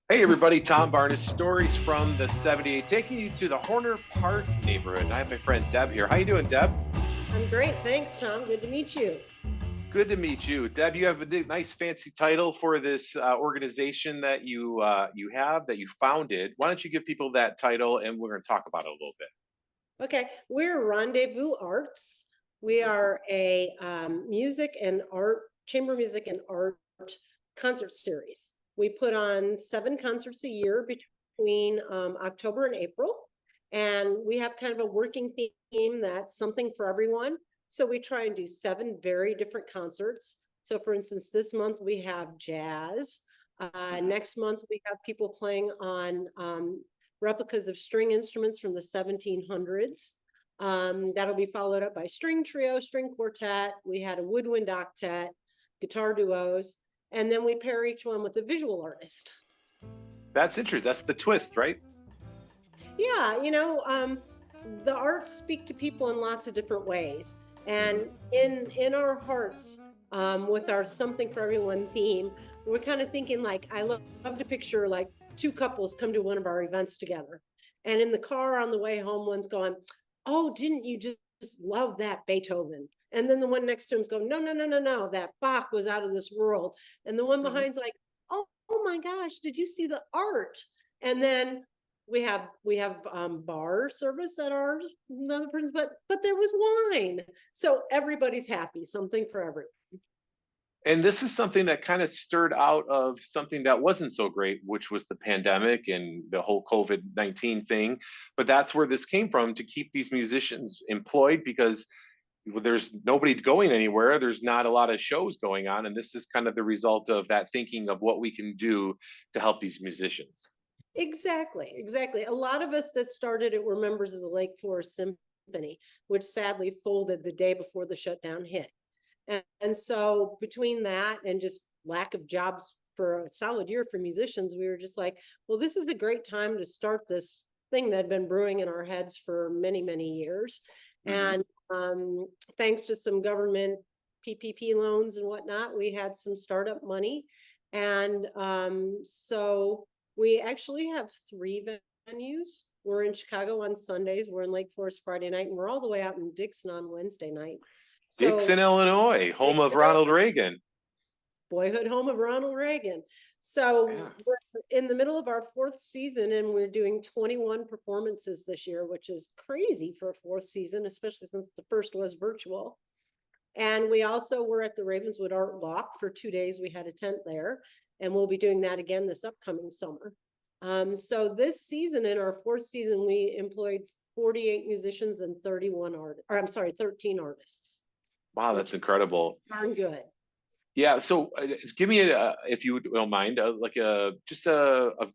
Hey everybody, Tom Barnes, stories from the 78, taking you to the Horner Park neighborhood. And I have my friend Deb here. How you doing, Deb? I'm great. Thanks, Tom. Good to meet you. Good to meet you. Deb, you have a nice fancy title for this organization that you have that you founded. Why don't you give people that title and we're going to talk about it a little bit. Okay, we're Rendezvous Arts. We are a music and art, chamber music and art concert series. We put on 7 concerts a year between October and April. And we have kind of a working theme that's something for everyone. So we try and do 7 very different concerts. So, for instance, this month we have jazz. Next month we have people playing on replicas of string instruments from the 1700s. That'll be followed up by string trio, string quartet. We had a woodwind octet, guitar duos, and then we pair each one with a visual artist. That's interesting. That's the twist, right? Yeah, the arts speak to people in lots of different ways, and in our hearts, with our something for everyone theme, we're kind of thinking like love to picture like 2 couples come to one of our events together, and in the car on the way home, one's going, "Oh, didn't you just love that Beethoven?" And then the one next to him's going, "No, no, no, no, no, that Bach was out of this world." And the one Mhm. behind's like, "Oh my gosh, did you see the art?" And then we have bar service at ours, another person's, but there was wine, so everybody's happy, something for everyone. And this is something that kind of stirred out of something that wasn't so great, which was the pandemic and the whole COVID-19 thing. But that's where this came from to keep these musicians employed because there's nobody going anywhere. There's not a lot of shows going on. And this is kind of the result of that thinking of what we can do to help these musicians. Exactly. A lot of us that started it were members of the Lake Forest Symphony, which sadly folded the day before the shutdown hit. And so between that and just lack of jobs for a solid year for musicians, we were just like, well, this is a great time to start this thing that had been brewing in our heads for many, many years. Mm-hmm. And thanks to some government PPP loans and whatnot, we had some startup money. And so we actually have 3 venues. We're in Chicago on Sundays, we're in Lake Forest Friday night, and we're all the way out in Dixon on Wednesday night. So Dixon, Illinois, home of Dixon, Ronald Reagan. boyhood home of Ronald Reagan. So Yeah. we're in the middle of our 4th season, and we're doing 21 performances this year, which is crazy for a 4th season, especially since the first was virtual. And we also were at the Ravenswood Art Walk for 2 days. We had a tent there, and we'll be doing that again this upcoming summer. So this season, in our 4th season, we employed 48 musicians and 13 artists, Wow, which that's is incredible. darn good. Yeah, so give me if you don't mind, like a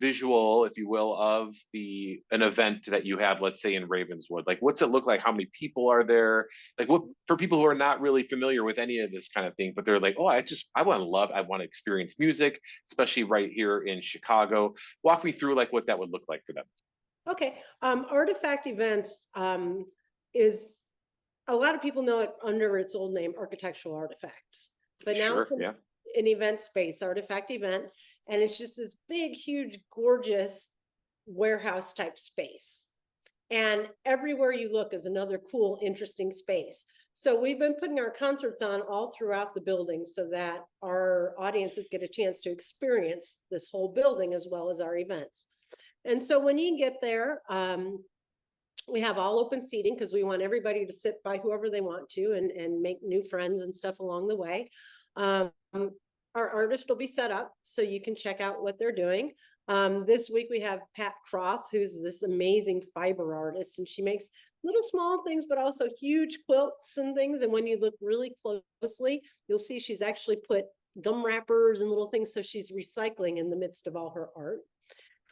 visual, if you will, of the an event that you have, let's say in Ravenswood. Like, what's it look like? How many people are there? Like, what for people who are not really familiar with any of this kind of thing, but they're like, oh, I want to experience music, especially right here in Chicago. Walk me through like what that would look like for them. Okay. Artifact Events is, a lot of people know it under its old name, Architectural Artifacts, but now it's Sure, yeah. an event space, Artifact Events, and it's just this big, huge, gorgeous warehouse type space. And everywhere you look is another cool, interesting space. So we've been putting our concerts on all throughout the building so that our audiences get a chance to experience this whole building as well as our events. And so when you get there, we have all open seating because we want everybody to sit by whoever they want to and make new friends and stuff along the way. Um, our artist will be set up so you can check out what they're doing. This week we have Pat Croth, who's this amazing fiber artist, and she makes little small things, but also huge quilts and things. And when you look really closely, you'll see she's actually put gum wrappers and little things. So she's recycling in the midst of all her art.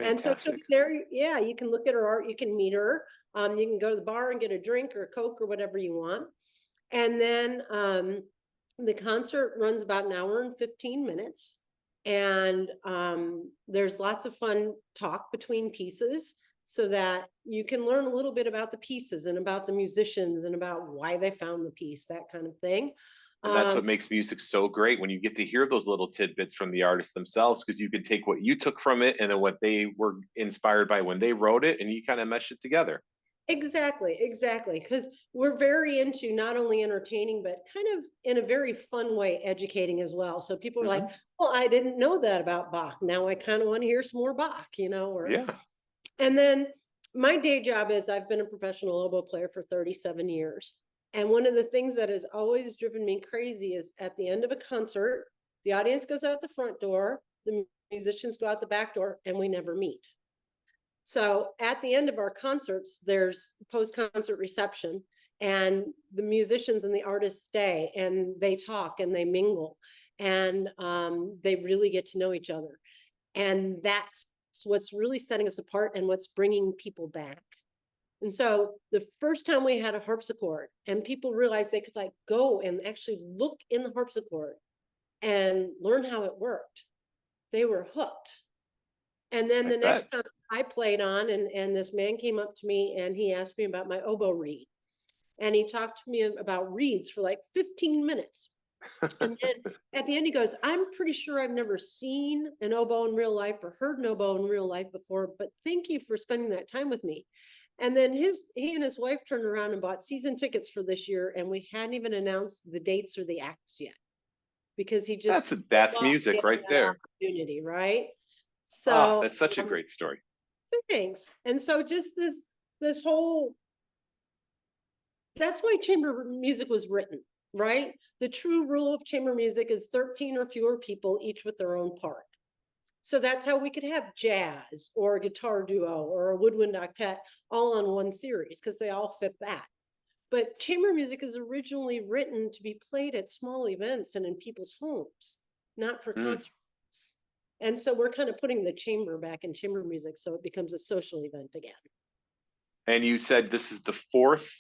And so she'll Fantastic. be there. Yeah, you can look at her art, you can meet her. You can go to the bar and get a drink or a Coke or whatever you want. And then the concert runs about an hour and 15 minutes. And there's lots of fun talk between pieces so that you can learn a little bit about the pieces and about the musicians and about why they found the piece, that kind of thing. And that's what Um, makes music so great when you get to hear those little tidbits from the artists themselves, because you can take what you took from it and then what they were inspired by when they wrote it, and you kind of mesh it together. exactly, exactly. Because we're very into not only entertaining, but kind of in a very fun way, educating as well. So people are like, Hmm. well, I didn't know that about Bach. Now I kind of want to hear some more Bach, or Yeah, and then my day job is I've been a professional oboe player for 37 years. And one of the things that has always driven me crazy is at the end of a concert, the audience goes out the front door, the musicians go out the back door, and we never meet. So at the end of our concerts, there's post-concert reception, and the musicians and the artists stay and they talk and they mingle, and they really get to know each other. And that's what's really setting us apart and what's bringing people back. And so the first time we had a harpsichord and people realized they could like go and actually look in the harpsichord and learn how it worked, they were hooked. And then I the bet. next time I played on, and this man came up to me and he asked me about my oboe reed. And he talked to me about reeds for like 15 minutes. And then at the end, he goes, I'm pretty sure I've never seen an oboe in real life or heard an oboe in real life before, but thank you for spending that time with me. And then he and his wife turned around and bought season tickets for this year, and we hadn't even announced the dates or the acts yet because he That's just that's loved music getting right that there. opportunity, right? Oh, So that's such a great story. thanks. And so just this whole, that's why chamber music was written, right? The true rule of chamber music is 13 or fewer people, each with their own part. So that's how we could have jazz or a guitar duo or a woodwind octet all on one series because they all fit that. But chamber music is originally written to be played at small events and in people's homes, not for Mm. concerts. And so we're kind of putting the chamber back in chamber music so it becomes a social event again. And you said this is the fourth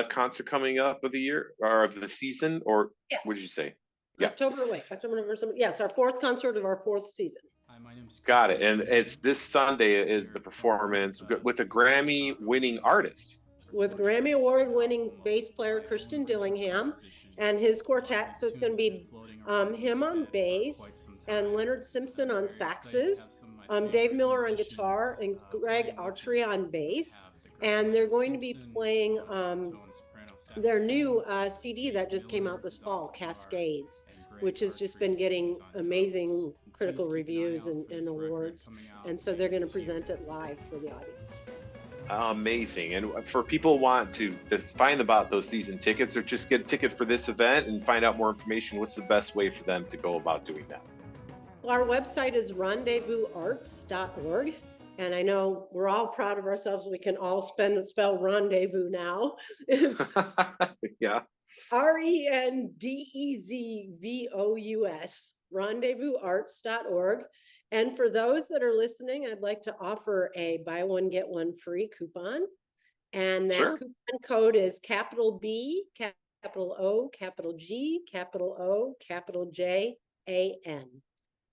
concert coming up of the year or of the season, or what did you Yes. say? Yeah, October, wait, October, November, yes, our fourth concert of our fourth season. Hi, my name is got it. Christian And it's Dillingham. this Sunday I'm is here the performing performance with a the group in Grammy-winning Chicago, artist. With recording Grammy a Award album winning bass player my own Christian original Dillingham composition. and his The quartet. So it's going tunes to have been be floating around in him my on head for bass quite some and time. Leonard Simpson I'm on very excited to have saxes, some of my Dave favorite Miller on musicians guitar, and Greg playing with me. Autry on We bass. have the great And they're Leonard going to be Simpson playing on alto and soprano their new saxophone, CD Dave that just came Miller out this is on fall, guitar, Cascades, and Greg which has just Artry been is getting on drums. amazing And please critical keep an eye reviews out for and this record awards. coming out And so they're later going to this year. present it live for the audience. Amazing. And for people want to find about those season tickets or just get a ticket for this event and find out more information, what's the best way for them to go about doing that? Our website is rendezvousarts.org. And I know we're all proud of ourselves. We can all spell rendezvous now. It's Yeah. RENDEZVOUS, rendezvousarts.org. And for those that are listening, I'd like to offer a buy one, get one free coupon. And that Sure. coupon code is capital B, capital O, capital G, capital O, capital J, AN.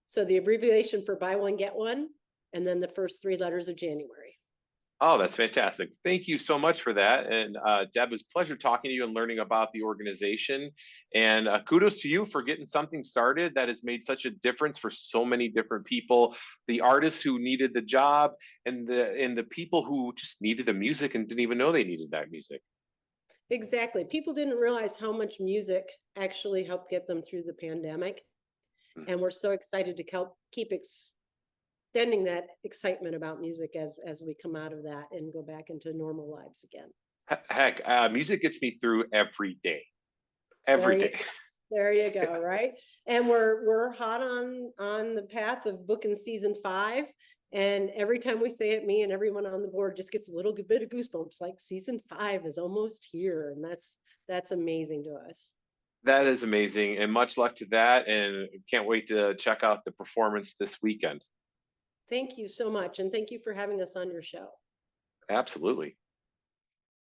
So the abbreviation for buy one, get one, and then the first three letters of January. Oh, that's fantastic. Thank you so much for that. And Deb, it was a pleasure talking to you and learning about the organization. And kudos to you for getting something started that has made such a difference for so many different people, the artists who needed the job and the people who just needed the music and didn't even know they needed that music. Exactly. People didn't realize how much music actually helped get them through the pandemic. Mm. And we're so excited to help keep extending that excitement about music as we come out of that and go back into normal lives again. Heck, music gets me through every day. There Every you, day. there you go, right? And we're hot on the path of booking season 5. And every time we say it, me and everyone on the board just gets a little bit of goosebumps, like season 5 is almost here. And that's amazing to us. That is amazing. And much luck to that. And can't wait to check out the performance this weekend. Thank you so much. And thank you for having us on your show. Absolutely.